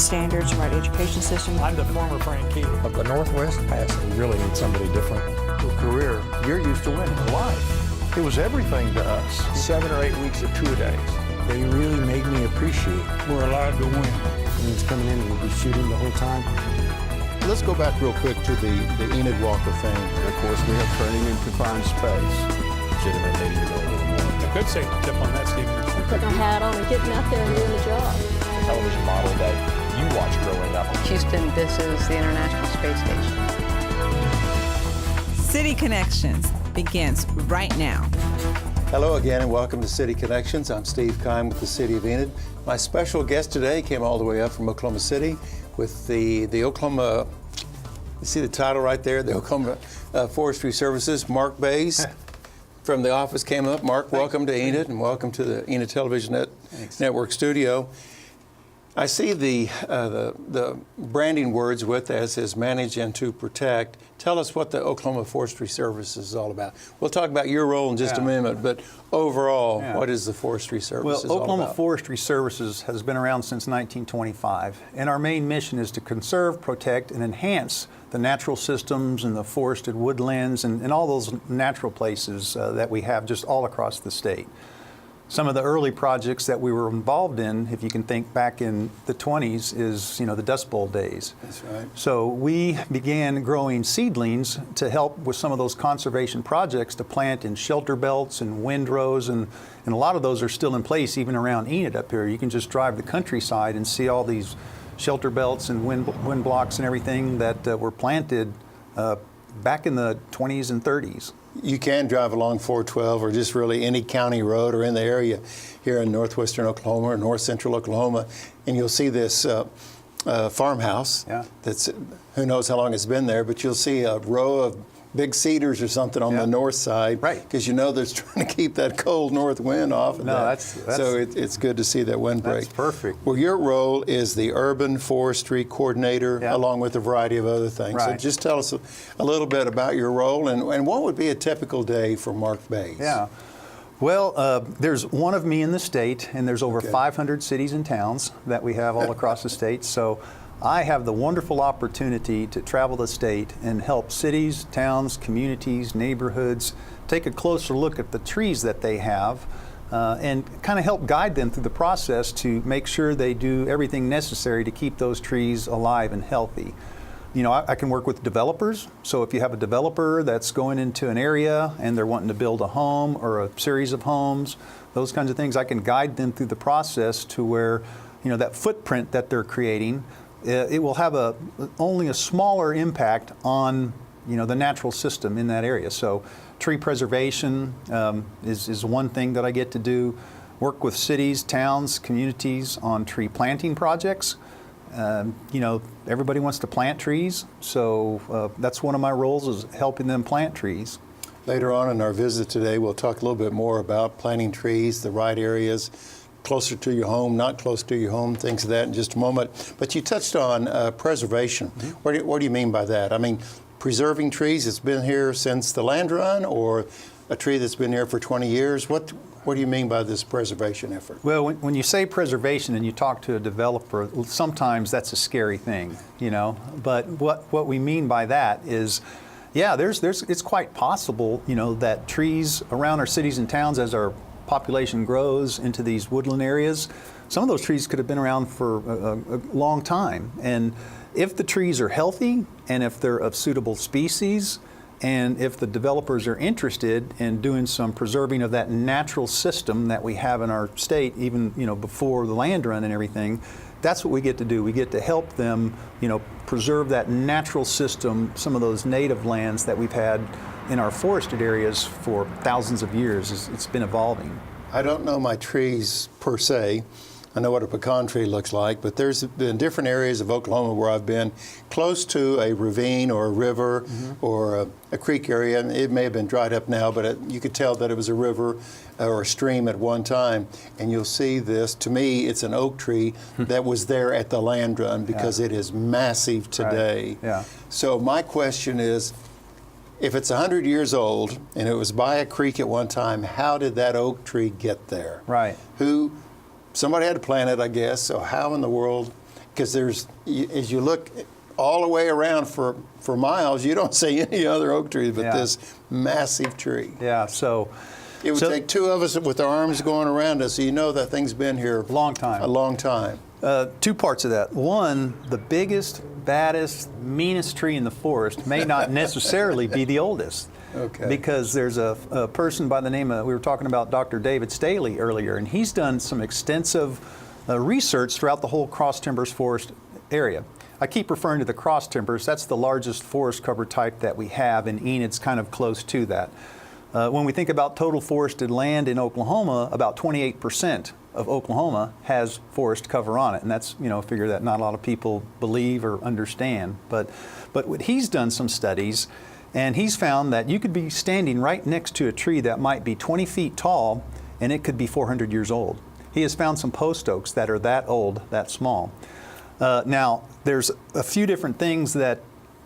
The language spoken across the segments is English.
standards, right education system. I'm the former Frankie. But the Northwest Pass, we really need somebody different. Your career, you're used to winning. Life, it was everything to us. 7 or 8 weeks of two-a-days. They really made me appreciate We're allowed to win. when it's coming in and we'll be shooting the whole time. Let's go back real quick to the Enid Walk of Fame. Of course, we have training in confined space. Legitimate maybe to know a little more. A good safety tip on that, Steve. Putting a hat on and getting out there and doing the job. The television model that you watched growing up. Houston, this is the International Space Station. City Connections begins right now. Hello again and welcome to City Connections. I'm Steve Kime with the City of Enid. My special guest today came all the way up from Oklahoma City with the Oklahoma, you see the title right there, the Oklahoma Forestry Services, Mark Bays from the office came up. Mark, welcome to Enid and welcome to the Enid Television Network studio. I see the branding words with us is manage and to protect. Tell us what the Oklahoma Forestry Service is all about. We'll talk about your role in just a minute, but overall, what is the Forestry Service all about? Oklahoma Forestry Services has been around since 1925, and our main mission is to conserve, protect, and enhance the natural systems and the forested woodlands and all those natural places that we have just all across the state. Some of the early projects that we were involved in, if you can think back in the 20s, is the Dust Bowl days. That's right. So we began growing seedlings to help with some of those conservation projects to plant in shelter belts and windrows, and a lot of those are still in place even around Enid up here. You can just drive the countryside and see all these shelter belts and wind blocks and everything that were planted back in the 20s and 30s. You can drive along 412 or just really any county road or in the area here in northwestern Oklahoma or north central Oklahoma, and you'll see this farmhouse that's, who knows how long it's been there, but you'll see a row of big cedars or something on the north side, because they're trying to keep that cold north wind off of that. So it's good to see that windbreak. That's perfect. Well, your role is the urban forestry coordinator, along with a variety of other things. So just tell us a little bit about your role and what would be a typical day for Mark Bays. Yeah. Well, there's one of me in the state, and there's over 500 cities and towns that we have all across the state. So I have the wonderful opportunity to travel the state and help cities, towns, communities, neighborhoods take a closer look at the trees that they have and kind of help guide them through the process to make sure they do everything necessary to keep those trees alive and healthy. I can work with developers. So if you have a developer that's going into an area and they're wanting to build a home or a series of homes, those kinds of things, I can guide them through the process to where, that footprint that they're creating, it will have only a smaller impact on the natural system in that area. So tree preservation is one thing that I get to do. Work with cities, towns, communities on tree planting projects. Everybody wants to plant trees, so that's one of my roles, is helping them plant trees. Later on in our visit today, we'll talk a little bit more about planting trees, the right areas, closer to your home, not close to your home, things of that in just a moment. But you touched on preservation. What do you mean by that? I mean, preserving trees that's been here since the land run, or a tree that's been here for 20 years? What do you mean by this preservation effort? Well, when you say preservation and you talk to a developer, sometimes that's a scary thing, But what we mean by that is, it's quite possible, that trees around our cities and towns, as our population grows into these woodland areas, some of those trees could have been around for a long time. And if the trees are healthy and if they're of suitable species, and if the developers are interested in doing some preserving of that natural system that we have in our state, even before the land run and everything, that's what we get to do. We get to help them, preserve that natural system, some of those native lands that we've had in our forested areas for thousands of years. It's been evolving. I don't know my trees per se. I know what a pecan tree looks like, but there's been different areas of Oklahoma where I've been close to a ravine or a river or a creek area, and it may have been dried up now, but you could tell that it was a river or a stream at one time. And you'll see this, to me, it's an oak tree that was there at the land run because it is massive today. So my question is, if it's 100 years old and it was by a creek at one time, how did that oak tree get there? Somebody had to plant it, I guess, so how in the world because as you look all the way around for miles, you don't see any other oak trees but this massive tree. Yeah, so it would take two of us with our arms going around us, so you know that thing's been here a long time. Two parts of that. One, the biggest, baddest, meanest tree in the forest may not necessarily be the oldest. Okay. Because there's a person by the name of, we were talking about Dr. David Staley earlier, and he's done some extensive research throughout the whole cross timbers forest area. I keep referring to the cross timbers. That's the largest forest cover type that we have, and Enid's kind of close to that. When we think about total forested land in Oklahoma, about 28% of Oklahoma has forest cover on it, and that's, a figure that not a lot of people believe or understand. But he's done some studies, and he's found that you could be standing right next to a tree that might be 20 feet tall, and it could be 400 years old. He has found some post oaks that are that old, that small. Now, there's a few different things that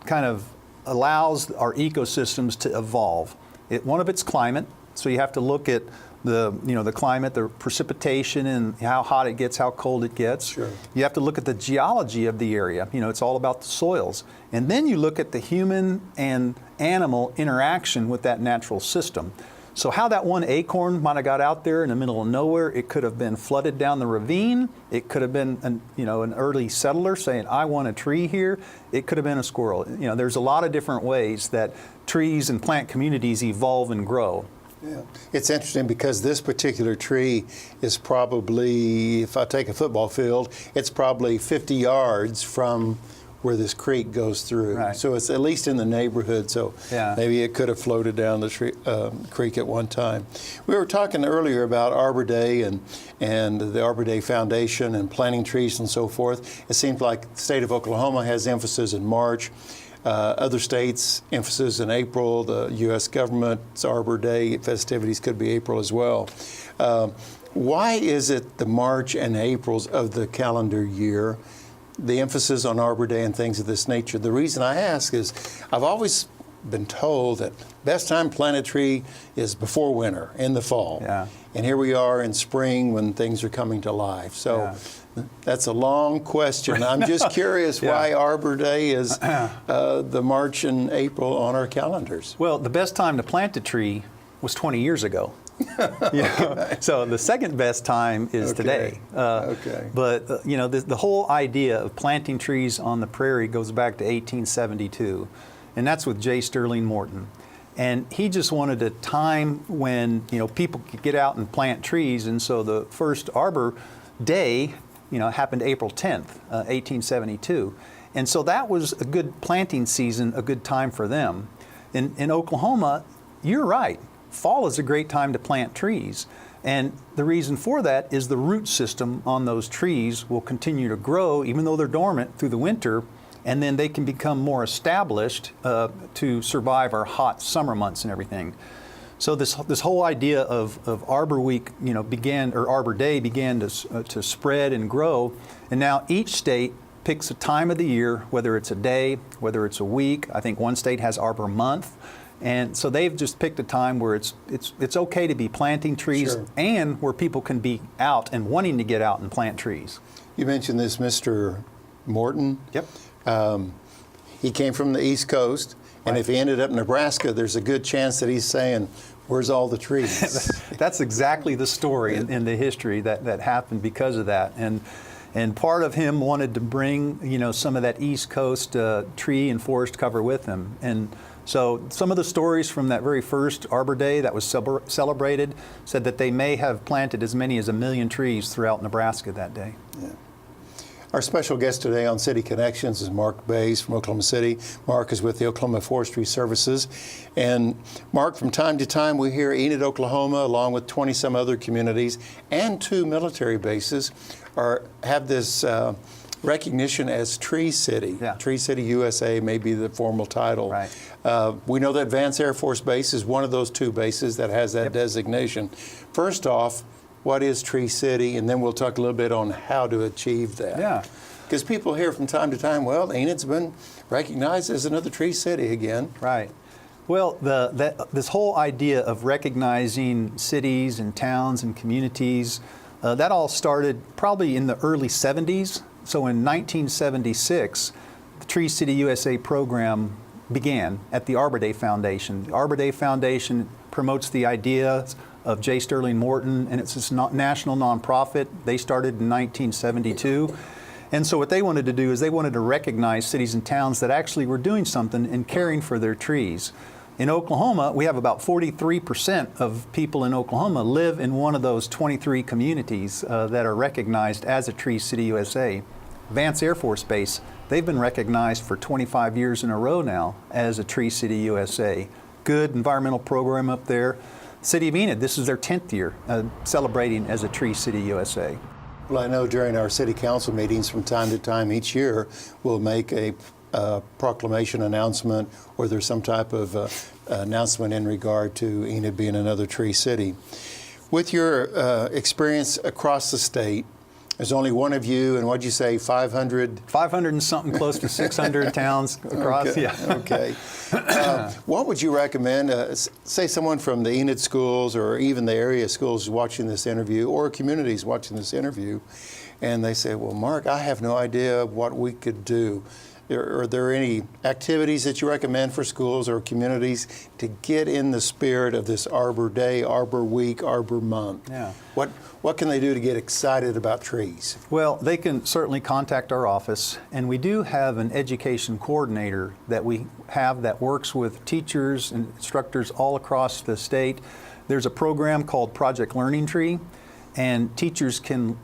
kind of allows our ecosystems to evolve. One of it's climate, so you have to look at the climate, the precipitation, and how hot it gets, how cold it gets. Sure. You have to look at the geology of the area. It's all about the soils. And then you look at the human and animal interaction with that natural system. So how that one acorn might have got out there in the middle of nowhere, it could have been flooded down the ravine. It could have been an early settler saying, I want a tree here. It could have been a squirrel. There's a lot of different ways that trees and plant communities evolve and grow. Yeah. It's interesting because this particular tree is probably, if I take a football field, it's probably 50 yards from where this creek goes through. Right. So it's at least in the neighborhood, so maybe it could have floated down the creek at one time. We were talking earlier about Arbor Day and the Arbor Day Foundation and planting trees and so forth. It seems like the state of Oklahoma has emphasis in March. Other states, emphasis in April. The U.S. government's Arbor Day festivities could be April as well. Why is it the March and Aprils of the calendar year, the emphasis on Arbor Day and things of this nature? The reason I ask is I've always been told that best time to plant a tree is before winter, in the fall. Yeah. And here we are in spring when things are coming to life. So that's a long question. I'm just curious why Arbor Day is the March and April on our calendars. Well, the best time to plant a tree was 20 years ago. So the second best time is today. But the whole idea of planting trees on the prairie goes back to 1872, and that's with J. Sterling Morton. And he just wanted a time when people could get out and plant trees, and so the first Arbor Day happened April 10th, 1872. And so that was a good planting season, a good time for them. In Oklahoma, you're right. Fall is a great time to plant trees. And the reason for that is the root system on those trees will continue to grow, even though they're dormant through the winter, and then they can become more established to survive our hot summer months and everything. So this whole idea of Arbor Week, Arbor Day began to spread and grow, and now each state picks a time of the year, whether it's a day, whether it's a week. I think one state has Arbor Month, and so they've just picked a time where it's okay to be planting trees and where people can be out and wanting to get out and plant trees. You mentioned this Mr. Morton. Yep. He came from the East Coast, and if he ended up in Nebraska, there's a good chance that he's saying, where's all the trees? That's exactly the story in the history that happened because of that. And part of him wanted to bring, some of that East Coast tree and forest cover with him. And so some of the stories from that very first Arbor Day that was celebrated said that they may have planted as many as 1 million trees throughout Nebraska that day. Yeah. Our special guest today on City Connections is Mark Bays from Oklahoma City. Mark is with the Oklahoma Forestry Services. And Mark, from time to time we hear Enid, Oklahoma, along with 20-some other communities and 2 military bases, have this recognition as Tree City. Yeah. Tree City, USA may be the formal title. Right. We know that Vance Air Force Base is one of those 2 bases that has that designation. First off, what is Tree City? And then we'll talk a little bit on how to achieve that. Yeah. Because people hear from time to time, well, Enid's been recognized as another Tree City again. Right. Well, this whole idea of recognizing cities and towns and communities, that all started probably in the early 70s. So in 1976, the Tree City USA program began at the Arbor Day Foundation. The Arbor Day Foundation promotes the ideas of J. Sterling Morton, and it's this national nonprofit. They started in 1972. And so what they wanted to do is they wanted to recognize cities and towns that actually were doing something in caring for their trees. In Oklahoma, we have about 43% of people in Oklahoma live in one of those 23 communities that are recognized as a Tree City USA. Vance Air Force Base, they've been recognized for 25 years in a row now as a Tree City USA. Good environmental program up there. City of Enid, this is their 10th year celebrating as a Tree City USA. Well, I know during our city council meetings from time to time each year, we'll make a proclamation announcement, or there's some type of announcement in regard to Enid being another tree city. With your experience across the state, there's only one of you, and what'd you say, 500? 500 and something, close to 600 towns across, okay. Yeah. Okay. What would you recommend, say someone from the Enid schools or even the area schools watching this interview, or communities watching this interview, and they say, well, Mark, I have no idea what we could do. Are there any activities that you recommend for schools or communities to get in the spirit of this Arbor Day, Arbor Week, Arbor Month? Yeah. What can they do to get excited about trees? Well, they can certainly contact our office, and we do have an education coordinator that we have that works with teachers and instructors all across the state. There's a program called Project Learning Tree, and teachers can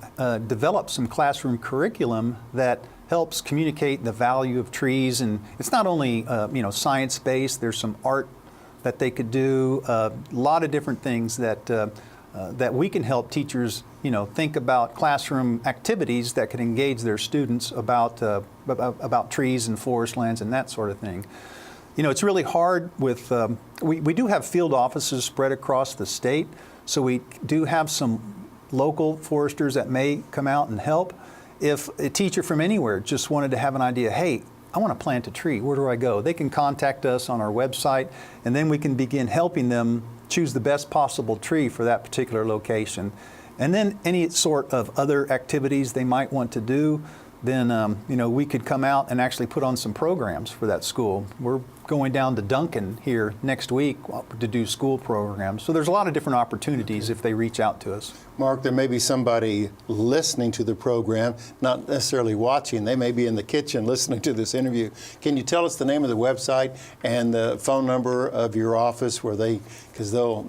develop some classroom curriculum that helps communicate the value of trees. And it's not only science-based. There's some art that they could do, a lot of different things that we can help teachers think about classroom activities that can engage their students about trees and forest lands and that sort of thing. It's really hard with, we do have field offices spread across the state, so we do have some local foresters that may come out and help. If a teacher from anywhere just wanted to have an idea, hey, I want to plant a tree, where do I go? They can contact us on our website, and then we can begin helping them choose the best possible tree for that particular location. And then any sort of other activities they might want to do, then we could come out and actually put on some programs for that school. We're going down to Duncan here next week to do school programs. So there's a lot of different opportunities if they reach out to us. Mark, there may be somebody listening to the program, not necessarily watching. They may be in the kitchen listening to this interview. Can you tell us the name of the website and the phone number of your office where because they'll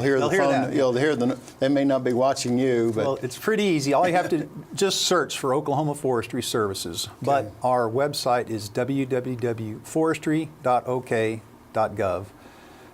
hear the phone. That. Hear they may not be watching you, but well, it's pretty easy. All you have to just search for Oklahoma Forestry Services. Okay. But our website is www.forestry.ok.gov,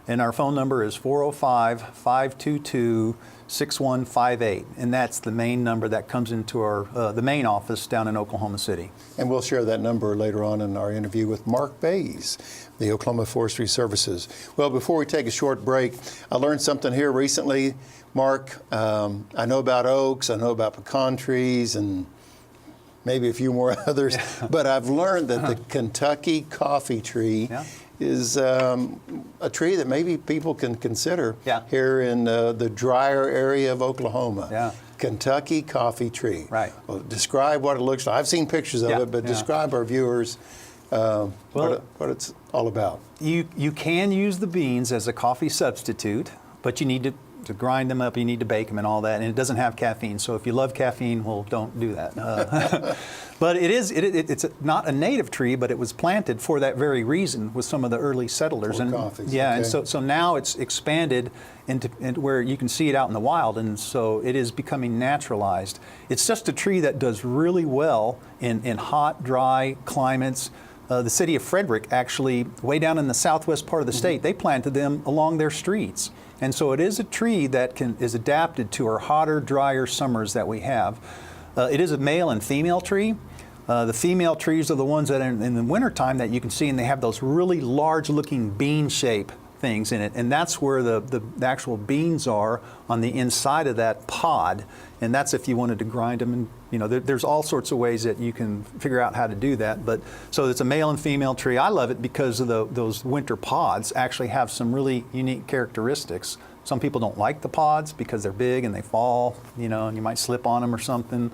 and our phone number is 405-522-6158, and that's the main number that comes into our the main office down in Oklahoma City. And we'll share that number later on in our interview with Mark Bays, the Oklahoma Forestry Services. Well, before we take a short break, I learned something here recently. Mark, I know about oaks, I know about pecan trees, and maybe a few more others, but I've learned that the Kentucky coffee tree is a tree that maybe people can consider here in the drier area of Oklahoma. Yeah. Kentucky coffee tree. Right. Well, describe what it looks like. I've seen pictures of it, but describe our viewers what it's all about. You can use the beans as a coffee substitute, but you need to grind them up, you need to bake them and all that, and it doesn't have caffeine. So if you love caffeine, well, don't do that. But it's not a native tree, but it was planted for that very reason with some of the early settlers. And coffees. And so now it's expanded into where you can see it out in the wild, and so it is becoming naturalized. It's just a tree that does really well in hot, dry climates. The city of Frederick, actually, way down in the southwest part of the state, they planted them along their streets. And so it is a tree that is adapted to our hotter, drier summers that we have. It is a male and female tree. The female trees are the ones that are in the wintertime that you can see, and they have those really large-looking bean-shaped things in it, and that's where the actual beans are on the inside of that pod, and that's if you wanted to grind them. And there's all sorts of ways that you can figure out how to do that. But so it's a male and female tree. I love it because of those winter pods actually have some really unique characteristics. Some people don't like the pods because they're big and they fall, and you might slip on them or something.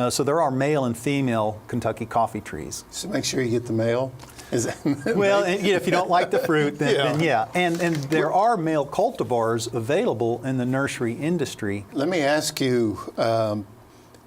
So there are male and female Kentucky coffee trees. So make sure you get the male. Is that Well, and, if you don't like the fruit, then yeah. And there are male cultivars available in the nursery industry. Let me ask you,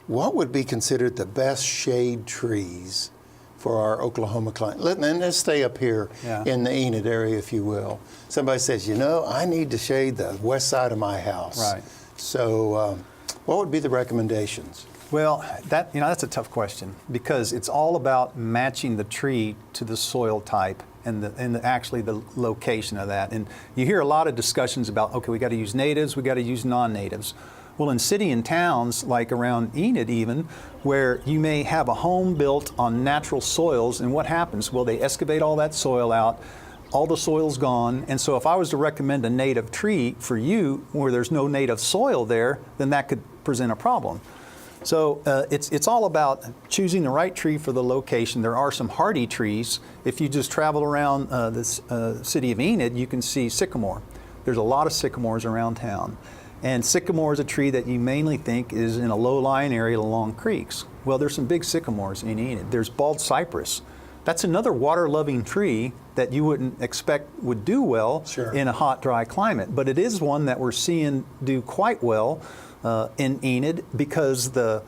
what would be considered the best shade trees for our Oklahoma climate? And let's stay up here in the Enid area, if you will. Somebody says, I need to shade the west side of my house. Right. So what would be the recommendations? Well, that's a tough question because it's all about matching the tree to the soil type and actually the location of that. And you hear a lot of discussions about, okay, we got to use natives, we got to use non-natives. Well, in city and towns, like around Enid even, where you may have a home built on natural soils, and what happens? Well, they excavate all that soil out, all the soil's gone, and so if I was to recommend a native tree for you where there's no native soil there, then that could present a problem. So it's all about choosing the right tree for the location. There are some hardy trees. If you just travel around this city of Enid, you can see sycamore. There's a lot of sycamores around town. And sycamore is a tree that you mainly think is in a low-lying area along creeks. Well, there's some big sycamores in Enid. There's bald cypress. That's another water-loving tree that you wouldn't expect would do well in a hot, dry climate. But it is one that we're seeing do quite well in Enid because the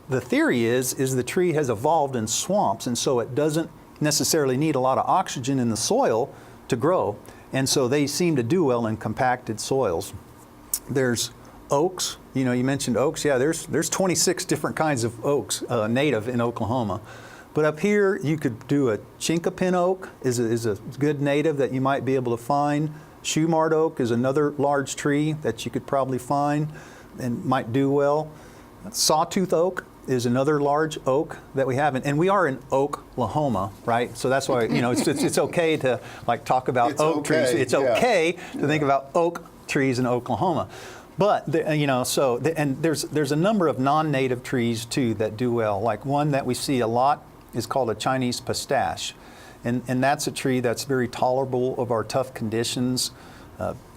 theory is the tree has evolved in swamps, and so it doesn't necessarily need a lot of oxygen in the soil to grow. And so they seem to do well in compacted soils. There's oaks. You mentioned oaks. Yeah, there's 26 different kinds of oaks native in Oklahoma. But up here, you could do a chinkapin oak is a good native that you might be able to find. Shoemart oak is another large tree that you could probably find and might do well. Sawtooth oak is another large oak that we have, and we are in Oklahoma, right? So that's why it's okay to talk about oak trees. It's okay to think about oak trees in Oklahoma. But there's a number of non-native trees too that do well. Like one that we see a lot is called a Chinese pistache, and that's a tree that's very tolerable of our tough conditions.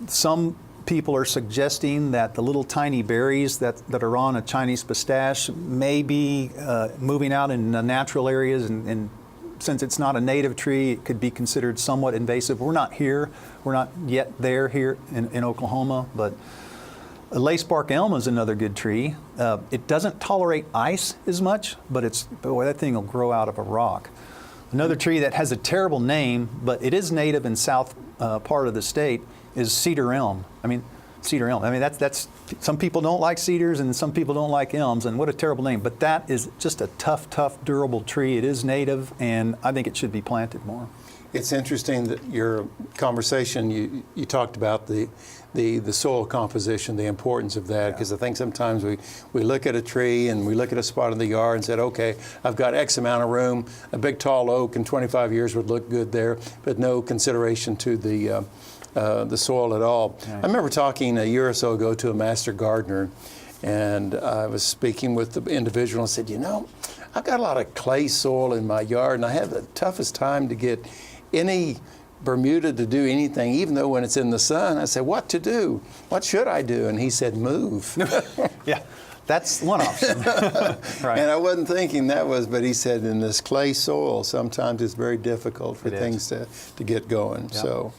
Some people are suggesting that the little tiny berries that are on a Chinese pistache may be moving out in natural areas, and since it's not a native tree, it could be considered somewhat invasive. We're not yet there here in Oklahoma, but a lacebark elm is another good tree. It doesn't tolerate ice as much, but that thing will grow out of a rock. Another tree that has a terrible name, but it is native in south part of the state, is Cedar Elm. Cedar Elm. That's some people don't like cedars and some people don't like elms, and what a terrible name. But that is just a tough, durable tree. It is native, and I think it should be planted more. It's interesting that your conversation, you talked about the soil composition, the importance of that, because I think sometimes we look at a tree and we look at a spot in the yard and said, okay, I've got X amount of room, a big tall oak in 25 years would look good there, but no consideration to the soil at all. Right. I remember talking a year or so ago to a master gardener, and I was speaking with the individual and said, I've got a lot of clay soil in my yard, and I have the toughest time to get any Bermuda to do anything, even though when it's in the sun. I said, what to do? What should I do? And he said, move. Yeah, that's one option. Right. And I wasn't thinking that was, but he said in this clay soil, sometimes it's very difficult for things to get going. Yep. So,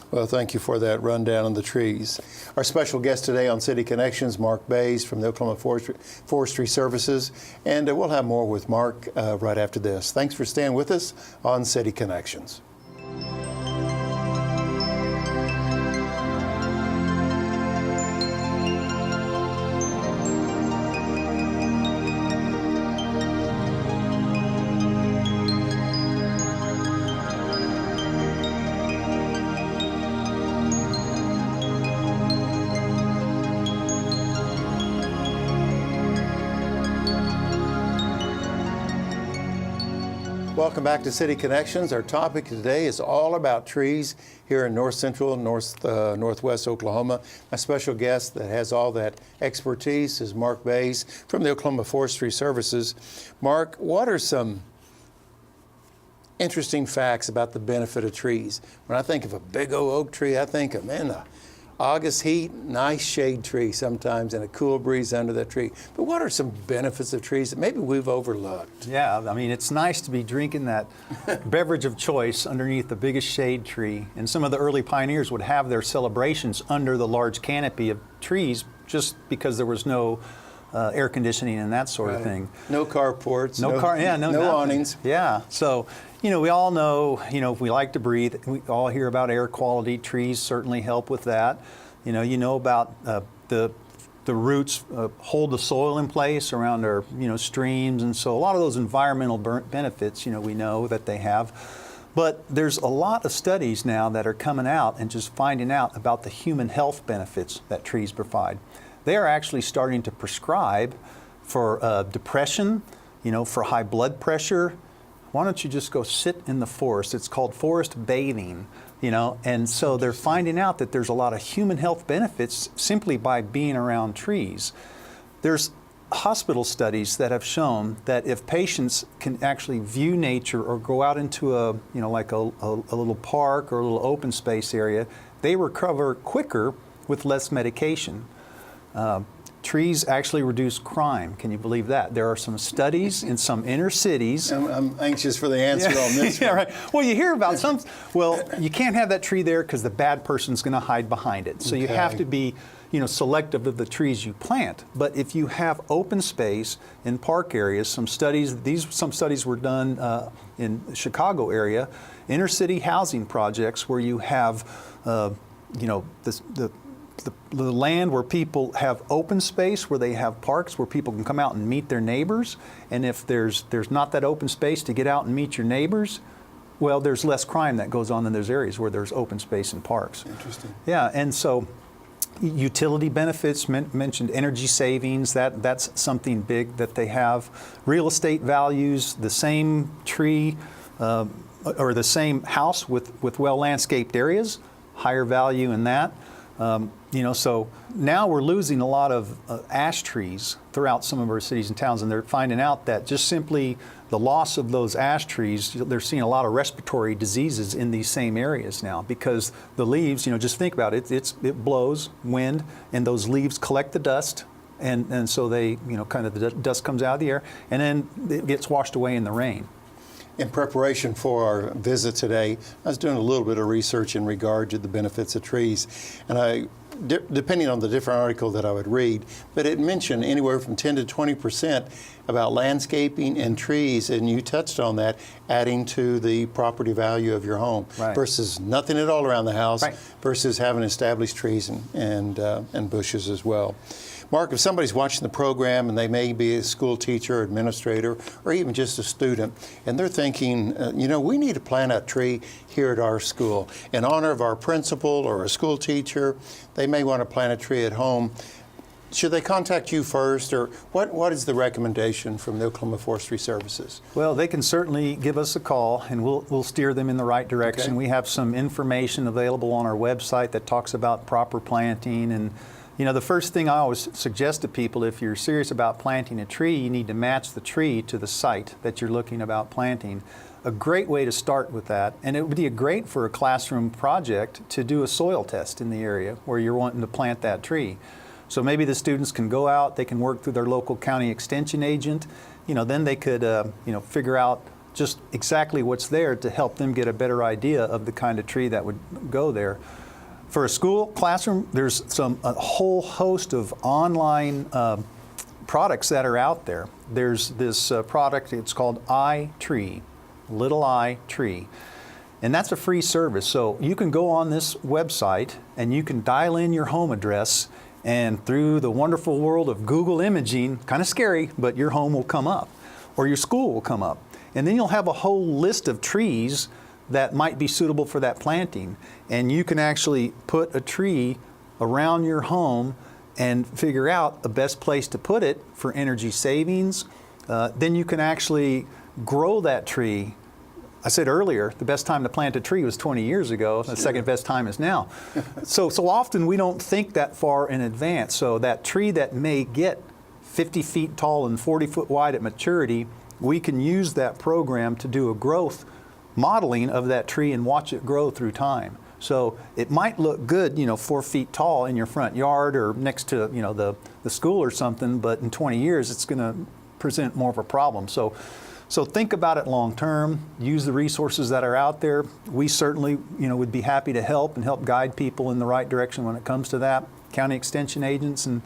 well, thank you for that rundown on the trees. Our special guest today on City Connections, Mark Bays from the Oklahoma Forestry Services, and we'll have more with Mark right after this. Thanks for staying with us on City Connections. Welcome back to City Connections. Our topic today is all about trees here in north central, northwest Oklahoma. My special guest that has all that expertise is Mark Bays from the Oklahoma Forestry Services. Mark, what are some interesting facts about the benefit of trees? When I think of a big oak tree, I think of, August heat, nice shade tree sometimes and a cool breeze under that tree. But what are some benefits of trees that maybe we've overlooked? Yeah, I mean, it's nice to be drinking that beverage of choice underneath the biggest shade tree. And some of the early pioneers would have their celebrations under the large canopy of trees just because there was no air conditioning and that sort of thing. No carports. No nothing. awnings. Yeah, so, we all know, if we like to breathe, we all hear about air quality. Trees certainly help with that. You know about the roots hold the soil in place around our, streams, and so a lot of those environmental benefits, we know that they have. But there's a lot of studies now that are coming out and just finding out about the human health benefits that trees provide. They are actually starting to prescribe for depression, for high blood pressure. Why don't you just go sit in the forest? It's called forest bathing, and so they're finding out that there's a lot of human health benefits simply by being around trees. There's hospital studies that have shown that if patients can actually view nature or go out into a little park or a little open space area, they recover quicker with less medication. Trees actually reduce crime. Can you believe that? There are some studies in some inner cities. I'm anxious for the answer on this one. Yeah, right. Well, you hear about some. Well, you can't have that tree there because the bad person's going to hide behind it. So you have to be, selective of the trees you plant. But if you have open space in park areas, some studies were done in the Chicago area, inner city housing projects where you have, the land where people have open space, where they have parks where people can come out and meet their neighbors. And if there's not that open space to get out and meet your neighbors, well, there's less crime that goes on in those areas where there's open space and parks. Interesting. Yeah, and so utility benefits, mentioned energy savings, that's something big that they have. Real estate values, the same tree or the same house with well-landscaped areas, higher value in that. So now we're losing a lot of ash trees throughout some of our cities and towns, and they're finding out that just simply the loss of those ash trees, they're seeing a lot of respiratory diseases in these same areas now because the leaves, just think about it, it blows, wind, and those leaves collect the dust, and so they, the dust comes out of the air, and then it gets washed away in the rain. In preparation for our visit today, I was doing a little bit of research in regard to the benefits of trees, and depending on the different article that I would read, but it mentioned anywhere from 10 to 20% about landscaping and trees, and you touched on that, adding to the property value of your home versus nothing at all around the house versus having established trees and bushes as well. Mark, if somebody's watching the program and they may be a school teacher, administrator, or even just a student, and they're thinking, we need to plant a tree here at our school in honor of our principal or a school teacher, they may want to plant a tree at home. Should they contact you first, or what is the recommendation from the Oklahoma Forestry Services? Well, they can certainly give us a call, and we'll steer them in the right direction. Okay. We have some information available on our website that talks about proper planting. And the first thing I always suggest to people, if you're serious about planting a tree, you need to match the tree to the site that you're looking about planting. A great way to start with that, and it would be great for a classroom project to do a soil test in the area where you're wanting to plant that tree. So maybe the students can go out, they can work through their local county extension agent, then they could figure out just exactly what's there to help them get a better idea of the kind of tree that would go there. For a school classroom, there's a whole host of online products that are out there. There's this product, it's called iTree, little I tree. And that's a free service. So you can go on this website and you can dial in your home address, and through the wonderful world of Google imaging, kind of scary, but your home will come up or your school will come up. And then you'll have a whole list of trees that might be suitable for that planting. And you can actually put a tree around your home and figure out the best place to put it for energy savings. Then you can actually grow that tree. I said earlier, the best time to plant a tree was 20 years ago. The second best time is now. So often we don't think that far in advance. So that tree that may get 50 feet tall and 40 foot wide at maturity, we can use that program to do a growth modeling of that tree and watch it grow through time. So it might look good, 4 feet tall in your front yard or next to, the school or something, but in 20 years it's going to present more of a problem. So think about it long term. Use the resources that are out there. We certainly, would be happy to help and help guide people in the right direction when it comes to that. County extension agents and,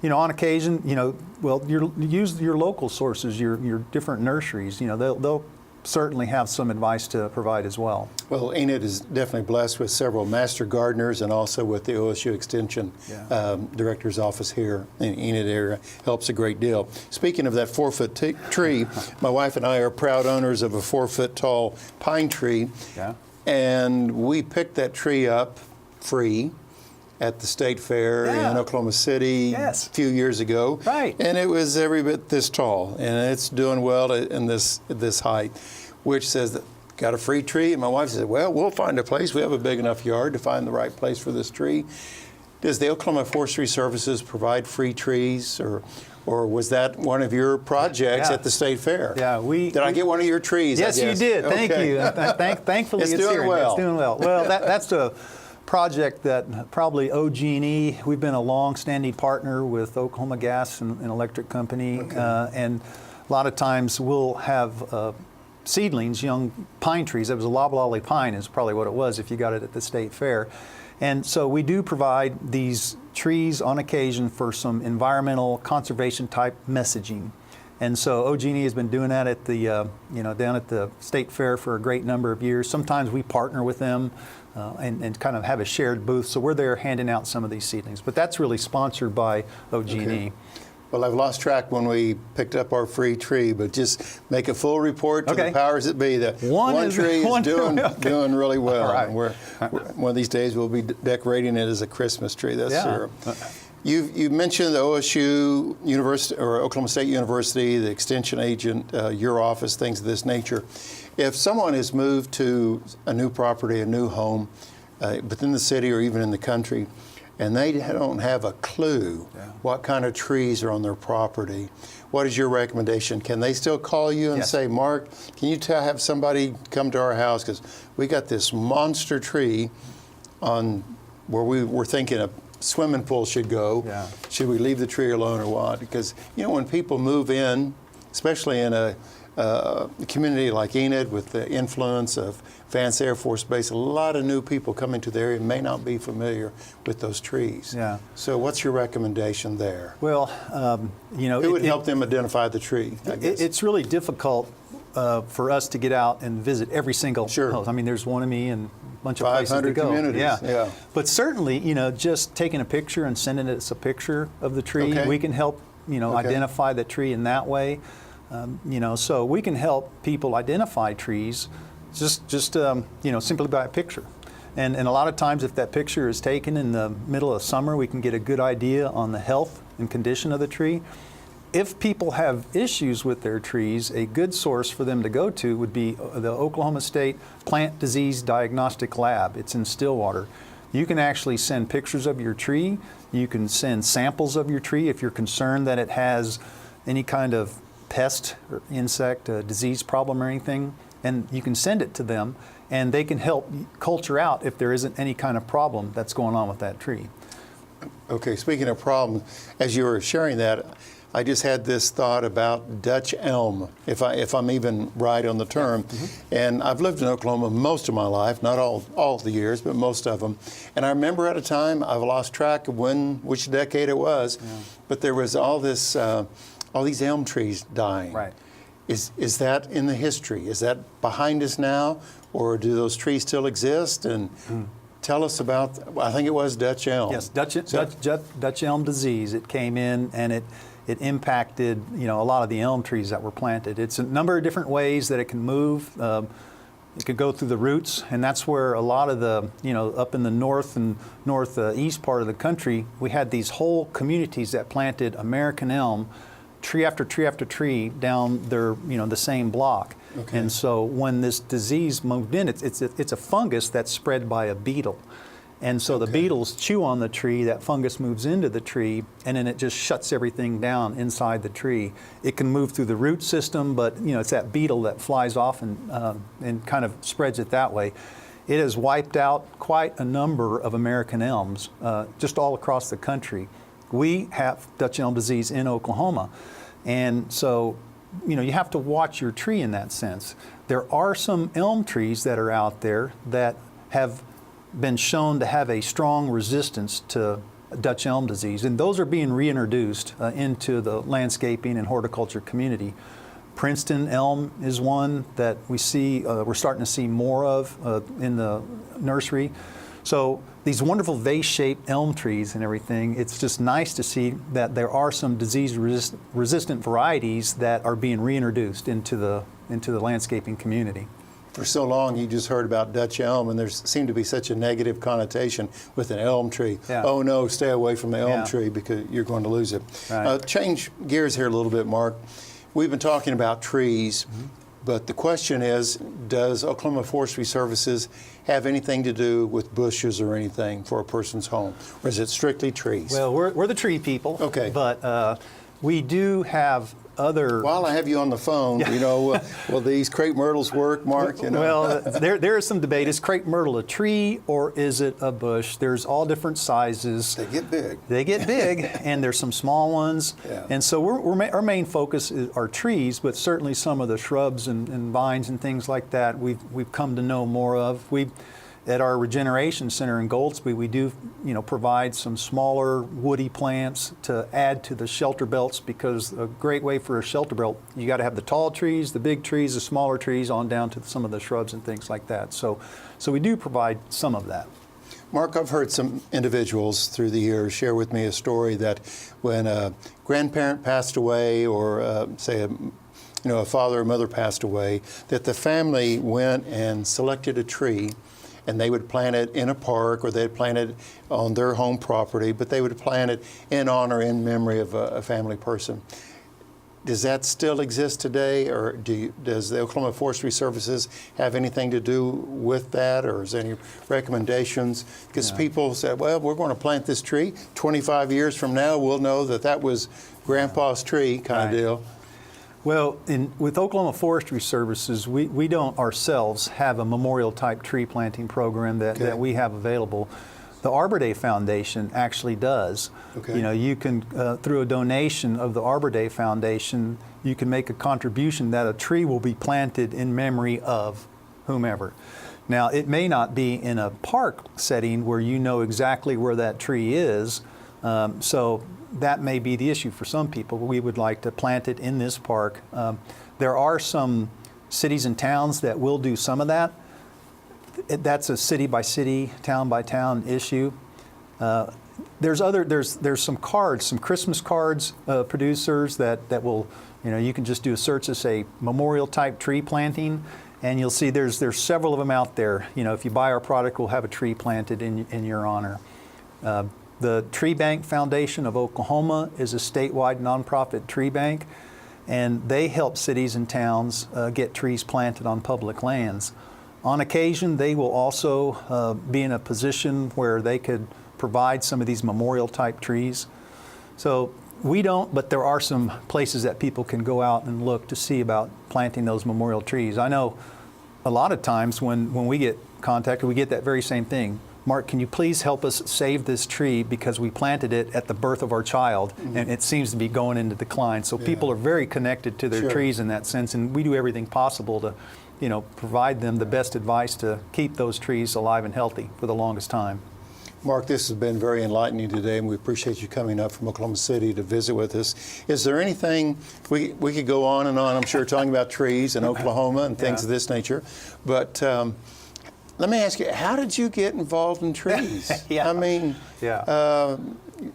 on occasion, use your local sources, your different nurseries. They'll certainly have some advice to provide as well. Well, Enid is definitely blessed with several master gardeners and also with the OSU Extension Director's office here in Enid area. Helps a great deal. Speaking of that 4-foot tree, my wife and I are proud owners of a 4-foot tall pine tree. Yeah. And we picked that tree up free at the State Fair in Oklahoma City a few years ago. Right. And it was every bit this tall, and it's doing well in this height, which says that got a free tree. And my wife said, well, we'll find a place. We have a big enough yard to find the right place for this tree. Does the Oklahoma Forestry Services provide free trees, or was that one of your projects at the State Fair? Yeah, Did I get one of your trees? Yes, you did. Thank you. Thankfully, it's doing here. well. It's doing well. Well, that's a project that probably OG&E, we've been a long-standing partner with Oklahoma Gas and Electric Company, and a lot of times we'll have seedlings, young pine trees. It was a loblolly pine is probably what it was if you got it at the State Fair. And so we do provide these trees on occasion for some environmental conservation type messaging. And so OG&E has been doing that at the, down at the State Fair for a great number of years. Sometimes we partner with them and kind of have a shared booth. So we're there handing out some of these seedlings. But that's really sponsored by OG&E. Okay. Well, I've lost track when we picked up our free tree, but just make a full report to the powers that be. The one tree is doing really well. Right. We're, one of these days we'll be decorating it as a Christmas tree, that's sure. You mentioned the OSU University or Oklahoma State University, the extension agent, your office, things of this nature. If someone has moved to a new property, a new home, within the city or even in the country, and they don't have a clue what kind of trees are on their property, what is your recommendation? Can they still call you and say, Mark, can you have somebody come to our house because we got this monster tree on where we were thinking a swimming pool should go. Should we leave the tree alone or what? Because when people move in, especially in a community like Enid with the influence of Vance Air Force Base, a lot of new people coming to the area may not be familiar with those trees. So what's your recommendation there? Well, who would help them identify the tree? I guess? It's really difficult for us to get out and visit every single house. I mean, there's one of me and a bunch of places to go. 500 communities. But certainly, just taking a picture and sending us a picture of the tree, we can help, identify the tree in that way. So we can help people identify trees just simply by a picture. And a lot of times if that picture is taken in the middle of summer, we can get a good idea on the health and condition of the tree. If people have issues with their trees, a good source for them to go to would be the Oklahoma State Plant Disease Diagnostic Lab. It's in Stillwater. You can actually send pictures of your tree. You can send samples of your tree if you're concerned that it has any kind of pest or insect, disease problem or anything, and you can send it to them and they can help culture out if there isn't any kind of problem that's going on with that tree. Okay, speaking of problems, as you were sharing that, I just had this thought about Dutch elm, if I'm even right on the term. And I've lived in Oklahoma most of my life, not all the years, but most of them. And I remember at a time, I've lost track of which decade it was, but there was all these elm trees dying. Right. Is that in the history? Is that behind us now, or do those trees still exist? And tell us about, I think it was Dutch elm. Yes, Dutch elm disease. It came in and it impacted a lot of the elm trees that were planted. It's a number of different ways that it can move. It could go through the roots, and that's where a lot of the, up in the north and northeast part of the country, we had these whole communities that planted American elm, tree after tree after tree down their, the same block. And so when this disease moved in, it's a fungus that's spread by a beetle. And so the beetles chew on the tree, that fungus moves into the tree, and then it just shuts everything down inside the tree. It can move through the root system, but it's that beetle that flies off and kind of spreads it that way. it has wiped out quite a number of American elms just all across the country. We have Dutch elm disease in Oklahoma, and so you have to watch your tree in that sense. There are some elm trees that are out there that have been shown to have a strong resistance to Dutch elm disease, and those are being reintroduced into the landscaping and horticulture community. Princeton elm is one that we see, we're starting to see more of in the nursery. So these wonderful vase-shaped elm trees and everything, it's just nice to see that there are some disease-resistant varieties that are being reintroduced into the landscaping community. For so long, you just heard about Dutch elm, and there seemed to be such a negative connotation with an elm tree. Yeah. Oh no, stay away from the elm tree because you're going to lose it. Right. Change gears here a little bit, Mark. We've been talking about trees, but the question is, does Oklahoma Forestry Services have anything to do with bushes or anything for a person's home, or is it strictly trees? Well, we're the tree people. Okay. But we do have other. While I have you on the phone, will these crepe myrtles work, Mark? Well, there is some debate. Is crepe myrtle a tree or is it a bush? There's all different sizes. They get big. They get big, and there's some small ones. Yeah. And so our main focus are trees, but certainly some of the shrubs and vines and things like that we've come to know more of. At our regeneration center in Goldsby, we do provide some smaller woody plants to add to the shelter belts, because a great way for a shelter belt, you got to have the tall trees, the big trees, the smaller trees, on down to some of the shrubs and things like that. So we do provide some of that. Mark, I've heard some individuals through the years share with me a story that when a grandparent passed away, or say a father or mother passed away, that the family went and selected a tree, and they would plant it in a park, or they'd plant it on their home property, but they would plant it in honor, in memory of a family person. Does that still exist today, or does the Oklahoma Forestry Services have anything to do with that, or is there any recommendations? Because people said, well, we're going to plant this tree. 25 years from now, we'll know that was Grandpa's tree kind of deal. Well, with Oklahoma Forestry Services, we don't ourselves have a memorial-type tree planting program that we have available. The Arbor Day Foundation actually does. Okay. You can, through a donation of the Arbor Day Foundation, you can make a contribution that a tree will be planted in memory of whomever. Now, it may not be in a park setting where you know exactly where that tree is, so that may be the issue for some people. We would like to plant it in this park. There are some cities and towns that will do some of that. That's a city by city, town by town issue. There's some cards, some Christmas cards producers that will, you can just do a search to say memorial type tree planting, and you'll see there's several of them out there. If you buy our product, we'll have a tree planted in your honor. The Tree Bank Foundation of Oklahoma is a statewide nonprofit tree bank, and they help cities and towns get trees planted on public lands. On occasion, they will also be in a position where they could provide some of these memorial type trees. So we don't, but there are some places that people can go out and look to see about planting those memorial trees. I know a lot of times when we get contacted, we get that very same thing. Mark, can you please help us save this tree because we planted it at the birth of our child, and it seems to be going into decline. So people are very connected to their trees in that sense, and we do everything possible to, provide them the best advice to keep those trees alive and healthy for the longest time. Mark, this has been very enlightening today, and we appreciate you coming up from Oklahoma City to visit with us. Is there anything, we could go on and on, I'm sure, talking about trees in Oklahoma and things of this nature, but let me ask you, how did you get involved in trees? I mean,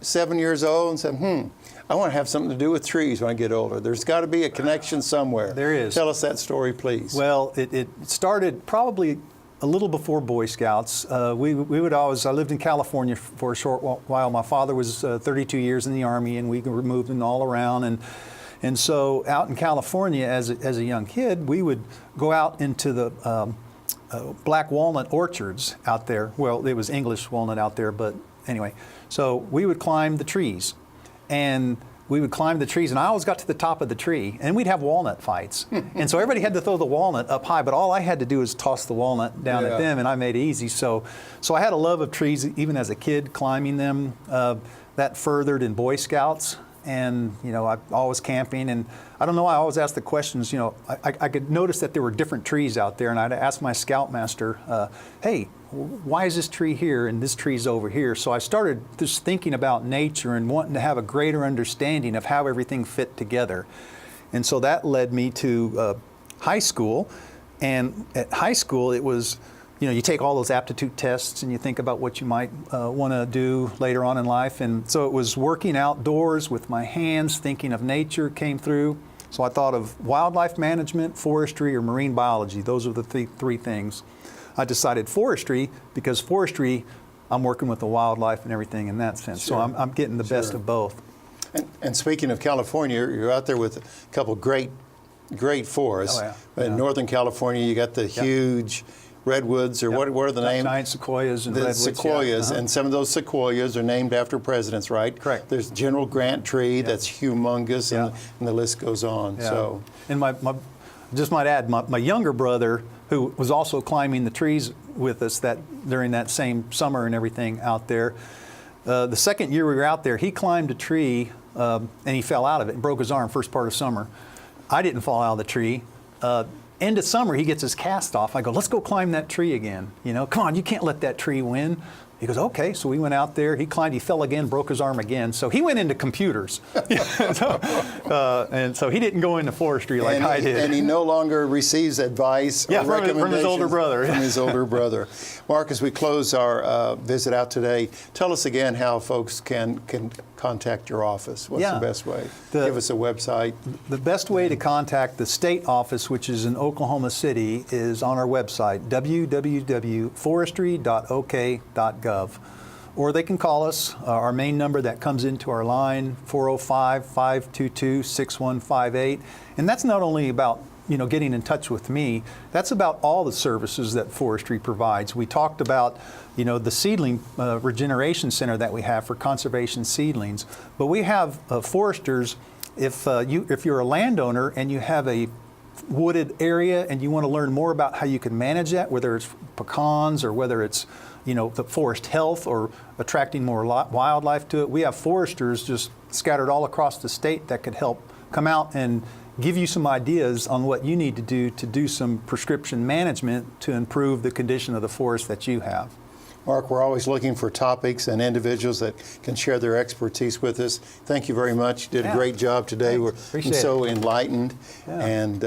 7 years old and said, I want to have something to do with trees when I get older. There's got to be a connection somewhere. There is. Tell us that story, please. Well, it started probably a little before Boy Scouts. I lived in California for a short while. My father was 32 years in the Army, and we were moving all around. And so out in California as a young kid, we would go out into the black walnut orchards out there. Well, it was English walnut out there, but anyway. So we would climb the trees. And we would climb the trees, and I always got to the top of the tree, and we'd have walnut fights. And so everybody had to throw the walnut up high, but all I had to do was toss the walnut down at them, and I made it easy. So I had a love of trees even as a kid, climbing them. That furthered in Boy Scouts, and I always camping, and I don't know, I always asked the questions. I could notice that there were different trees out there, and I'd ask my scoutmaster, hey, why is this tree here and this tree's over here? So I started just thinking about nature and wanting to have a greater understanding of how everything fit together. And so that led me to high school. And at high school, it was, you take all those aptitude tests and you think about what you might want to do later on in life. And so it was working outdoors with my hands, thinking of nature came through. So I thought of wildlife management, forestry, or marine biology. Those are the three things. I decided forestry because forestry, I'm working with the wildlife and everything in that sense. Sure. So I'm getting the best of both. And speaking of California, you're out there with a couple great forests. Oh, yeah. In Northern California, you got the huge redwoods, or what are the names? Giant sequoias and the redwoods. Sequoias, and some of those sequoias are named after presidents, right? Correct. There's General Grant tree that's humongous, and the list goes on. Yeah. So, and my just might add, my younger brother, who was also climbing the trees with us during that same summer and everything out there. The second year we were out there, he climbed a tree and he fell out of it and broke his arm first part of summer. I didn't fall out of the tree. End of summer, he gets his cast off. I go, let's go climb that tree again. Come on, you can't let that tree win. He goes, okay. So we went out there. He climbed. He fell again, broke his arm again. So he went into computers. And so he didn't go into forestry like I did. And he no longer receives advice or recommendations from his older brother. From his older brother. Mark, as we close our visit out today, tell us again how folks can contact your office. What's the best way? Give us a website. The best way to contact the state office, which is in Oklahoma City, is on our website, www.forestry.ok.gov. Or they can call us, our main number that comes into our line, 405-522-6158. And that's not only about getting in touch with me, that's about all the services that forestry provides. We talked about, the seedling regeneration center that we have for conservation seedlings, but we have foresters. If you're a landowner and you have a wooded area and you want to learn more about how you can manage that, whether it's pecans or whether it's the forest health or attracting more wildlife to it, we have foresters just scattered all across the state that could help come out and give you some ideas on what you need to do some prescription management to improve the condition of the forest that you have. Mark, we're always looking for topics and individuals that can share their expertise with us. Thank you very much. You did a great job today. We're so enlightened. And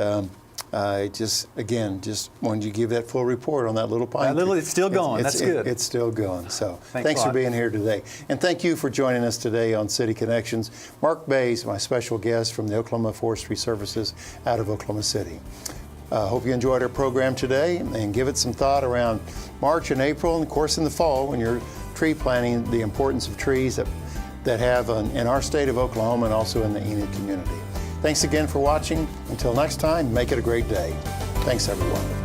I just wanted you to give that full report on that little pine tree. It's still going. That's good. It's still going. So thanks for being here today. And thank you for joining us today on City Connections. Mark Bays, my special guest from the Oklahoma Forestry Services out of Oklahoma City. Hope you enjoyed our program today, and give it some thought around March and April, and of course in the fall when you're tree planting, the importance of trees that have in our state of Oklahoma and also in the Enid community. Thanks again for watching. Until next time, make it a great day. Thanks, everyone.